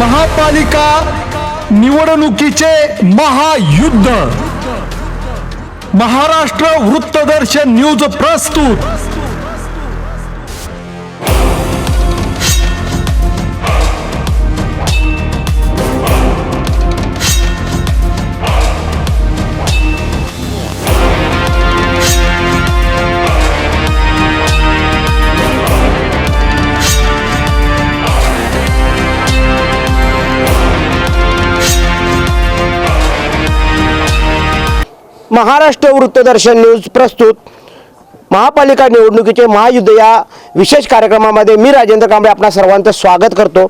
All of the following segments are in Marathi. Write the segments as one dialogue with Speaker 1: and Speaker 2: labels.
Speaker 1: महापालिका निवडणुकीचे महायुद्ध महाराष्ट्र वृत्तदर्शन न्यूज प्रस्तुत।
Speaker 2: महाराष्ट्र वृत्तदर्शन न्यूज प्रस्तुत महापालिका निवडणुकीचे महायुद्ध या विशेष कार्यक्रमामध्ये मी राजेंद्र कांबळे आपणा सर्वांचं स्वागत करतो।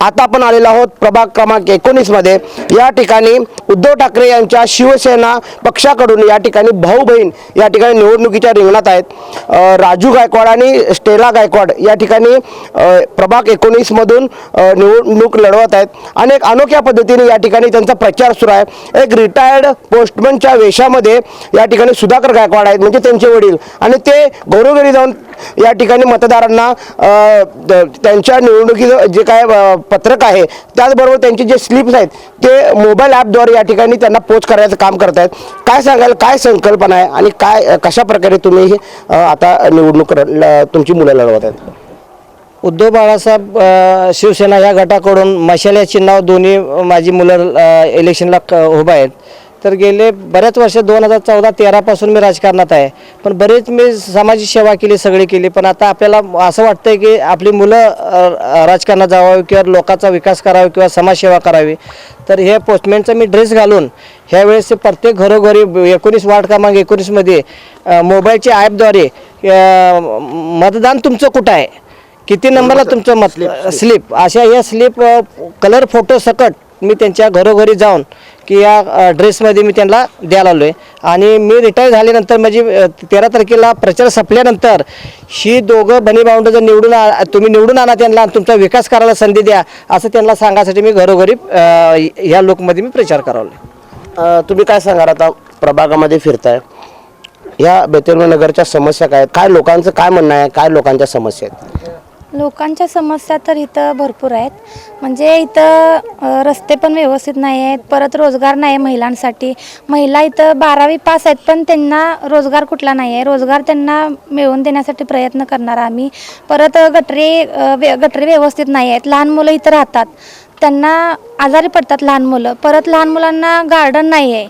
Speaker 2: आता आपण आलेलो आहोत प्रभाग क्रमांक 19 मध्ये। या ठिकाणी उद्धव ठाकरे यांच्या शिवसेना पक्षाकडून या ठिकाणी भाऊ बहीण या ठिकाणी निवडणुकीच्या रिंगणात आहेत। राजू गायकवाड आणि स्टेला गायकवाड या ठिकाणी प्रभाग 19 मधून निवडणूक लढवत आहेत। अनेक अनोख्या पद्धतीने या ठिकाणी त्यांचा प्रचार सुरू आहे। एक रिटायर्ड पोस्टमनच्या वेशामध्ये या ठिकाणी सुधाकर गायकवाड आहेत, म्हणजे त्यांचे वडील, आणि ते घरोघरी जाऊन या ठिकाणी मतदारांना त्यांच्या निवडणुकीचं जे काय पत्रक आहे त्याचबरोबर त्यांचे जे स्लिप्स आहेत ते मोबाईल ॲपद्वारे या ठिकाणी त्यांना पोच करायचं काम करत आहेत। काय सांगाल, काय संकल्पना आहे आणि काय कशा प्रकारे तुम्ही आता निवडणूक तुमची मुलं लढवत आहेत?
Speaker 3: उद्धव बाळासाहेब शिवसेना या गटाकडून मशाल या चिन्हावर दोन्ही माझी मुलं इलेक्शनला उभा आहेत। तर गेले बऱ्याच वर्ष 2014-13 पासून मी राजकारणात आहे, पण बरेच मी समाजाची सेवा केली, सगळी केली, पण आता आपल्याला असं वाटतंय की आपली मुलं राजकारणात जावावी किंवा लोकांचा विकास करावा किंवा समाजसेवा करावी। तर हे पोस्टमॅनचा मी ड्रेस घालून ह्यावेळेस प्रत्येक घरोघरी 19 वार्ड क्रमांक 19 मध्ये मोबाईलच्या ॲपद्वारे मतदान तुमचं कुठं आहे, किती नंबरला तुमचं मत स्लिप, अशा या स्लिप कलर फोटो सकट मी त्यांच्या घरोघरी जाऊन की या ड्रेसमध्ये मी त्यांना द्यायला आलो आहे। आणि मी रिटायर झाल्यानंतर माझी 13 तारखेला प्रचार संपल्यानंतर ही दोघं बनी भावंड जर तुम्ही निवडून आणा त्यांना आणि तुमचा विकास करायला संधी द्या असं त्यांना सांगायसाठी मी घरोघरी ह्या लोकमध्ये मी प्रचार करावला।
Speaker 2: तुम्ही काय सांगाल, आता प्रभागामध्ये फिरताय, या बेतलनगरच्या समस्या काय, काय लोकांचं काय म्हणणं आहे, काय लोकांच्या समस्या आहेत?
Speaker 4: लोकांच्या समस्या तर इथं भरपूर आहेत। म्हणजे इथं रस्ते पण व्यवस्थित नाही आहेत, परत रोजगार नाही आहे महिलांसाठी। महिला इथं 12वी पास आहेत पण त्यांना रोजगार कुठला नाही आहे। रोजगार त्यांना मिळवून देण्यासाठी प्रयत्न करणार आम्ही। परत गटरी व्यवस्थित नाही आहेत, लहान मुलं इथं राहतात, त्यांना आजारी पडतात लहान मुलं, परत लहान मुलांना गार्डन नाही आहे,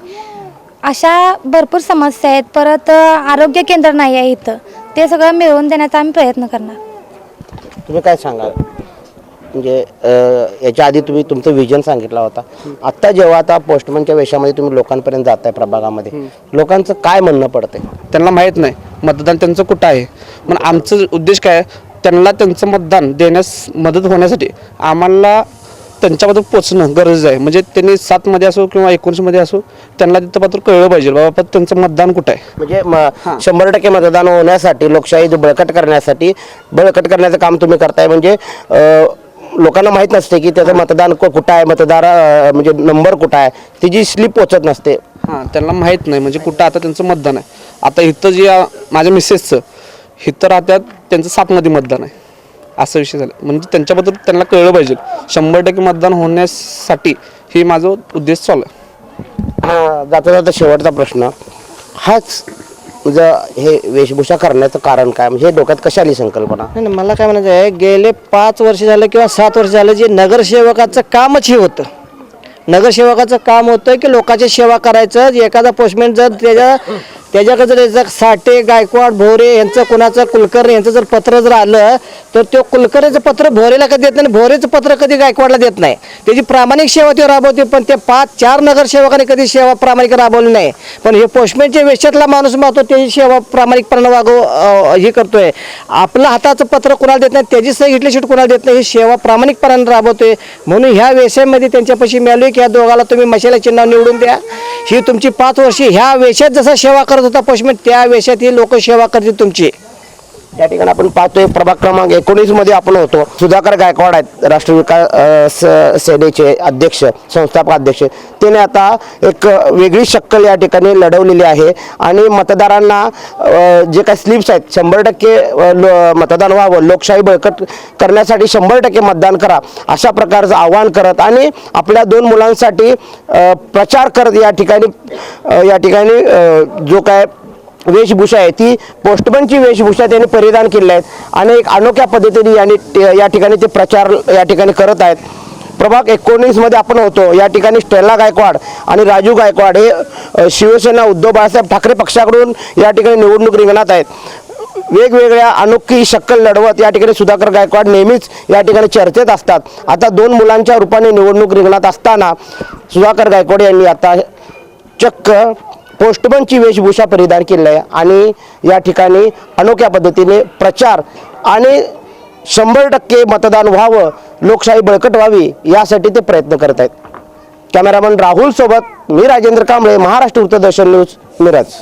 Speaker 4: अशा भरपूर समस्या आहेत। परत आरोग्य केंद्र नाही आहे इथं, ते सगळं मिळवून देण्याचा आम्ही प्रयत्न करणार।
Speaker 2: तुम्ही काय सांगाल, म्हणजे याच्या आधी तुम्ही तुमचं विजन सांगितला होता, आता जेव्हा आता पोस्टमनच्या वेशामध्ये तुम्ही लोकांपर्यंत जाताय प्रभागामध्ये, लोकांचं काय म्हणणं पडतंय?
Speaker 5: त्यांना माहीत नाही मतदान त्यांचं कुठं आहे, पण आमचं उद्देश काय, त्यांना त्यांचं मतदान देण्यास मदत होण्यासाठी आम्हाला त्यांच्याबद्दल पोचणं गरजेचं आहे। म्हणजे त्यांनी 7 मध्ये असो किंवा 19 मध्ये असो त्यांना तिथं पात्र कळलं पाहिजे बाबा त्यांचं मतदान कुठं आहे।
Speaker 2: म्हणजे 100% मतदान होण्यासाठी, लोकशाही बळकट करण्याचं काम तुम्ही करताय। म्हणजे लोकांना माहीत नसते की त्याचं मतदान कुठं आहे, मतदार म्हणजे नंबर कुठं आहे, तिची स्लिप पोचत नसते।
Speaker 5: त्यांना माहीत नाही म्हणजे कुठं आता त्यांचं मतदान आहे। आता इथं जे माझ्या मिसेसचं इथं राहतात त्यांचं 7 मध्ये मतदान आहे, असा विषय झाला। म्हणजे त्यांच्याबद्दल त्यांना कळलं पाहिजे 100% मतदान होण्यासाठी हे माझा उद्देश चालू आहे।
Speaker 2: जाता जाता शेवटचा प्रश्न हाच, हे वेशभूषा करण्याचं कारण काय, म्हणजे हे डोक्यात कशी आली संकल्पना?
Speaker 3: नाही, मला काय म्हणायचं आहे, गेले 5 वर्ष झालं किंवा 7 वर्ष झालं जे नगरसेवकाचं कामच हे होतं। नगरसेवकाचं काम होतं की लोकांची सेवा करायचं। एखादा पोस्टमॅन जर त्याच्याकडे जर साठे, गायकवाड, भोरे यांचं, कोणाचं कुलकर्णी यांचं जर पत्र जर आलं तर ते कुलकर्णीचं पत्र भोरेला कधी देत नाही, भोरेचं पत्र कधी गायकवाडला देत नाही। त्याची प्रामाणिक सेवा ते राबवते, पण ते 5-4 नगरसेवकांनी कधी सेवा प्रामाणिक राबवली नाही। पण हे पोस्टमॅनच्या वेशातला माणूस मागतो त्याची सेवा प्रामाणिकपणाने हे करतोय। आपलं हाताचं पत्र कोणाला देत नाही, त्याची सही घेतली शेट कोणाला देत नाही, ही सेवा प्रामाणिकपणाने राबवतोय। म्हणून ह्या वेशामध्ये त्यांच्यापाशी मिळाली की ह्या दोघाला तुम्ही मशाला चिन्ह निवडून द्या, ही तुमची 5 वर्षे ह्या वेशात जसा सेवा करत होता पोस्टमॅन त्या वेशात ही लोक सेवा करतील तुमची।
Speaker 2: या ठिकाणी आपण पाहतोय प्रभाग क्रमांक 19 मध्ये आपण होतो. सुधाकर गायकवाड आहेत राष्ट्रीय विकास सेनेचे अध्यक्ष, संस्थापक अध्यक्ष. त्याने आता एक वेगळी शक्कल या ठिकाणी लढवलेली आहे आणि मतदारांना जे काही स्लिप्स आहेत 100% मतदान व्हावं, लोकशाही बळकट करण्यासाठी 100% मतदान करा अशा प्रकारचं आवाहन करत आणि आपल्या 2 मुलांसाठी प्रचार करत या ठिकाणी जो काय वेशभूषा आहे ती पोस्टमनची वेशभूषा त्यांनी परिधान केली आहेत आणि एक अनोख्या पद्धतीने या ठिकाणी ते प्रचार या ठिकाणी करत आहेत. प्रभाग 19 मध्ये आपण होतो. या ठिकाणी स्टेला गायकवाड आणि राजू गायकवाड हे शिवसेना उद्धव बाळासाहेब ठाकरे पक्षाकडून या ठिकाणी निवडणूक रिंगणात आहेत. वेगवेगळ्या अनोखी शक्कल लढवत या ठिकाणी सुधाकर गायकवाड नेहमीच या ठिकाणी चर्चेत असतात. आता 2 मुलांच्या रूपाने निवडणूक रिंगणात असताना सुधाकर गायकवाड यांनी आता चक्क पोस्टमनची वेशभूषा परिधान केली आहे आणि या ठिकाणी अनोख्या पद्धतीने प्रचार आणि 100% मतदान व्हावं, लोकशाही बळकट व्हावी यासाठी ते प्रयत्न करत आहेत. कॅमेरामन राहुल सोबत मी राजेंद्र कांबळे, महाराष्ट्र वृत्तदर्शन न्यूज, मिरज.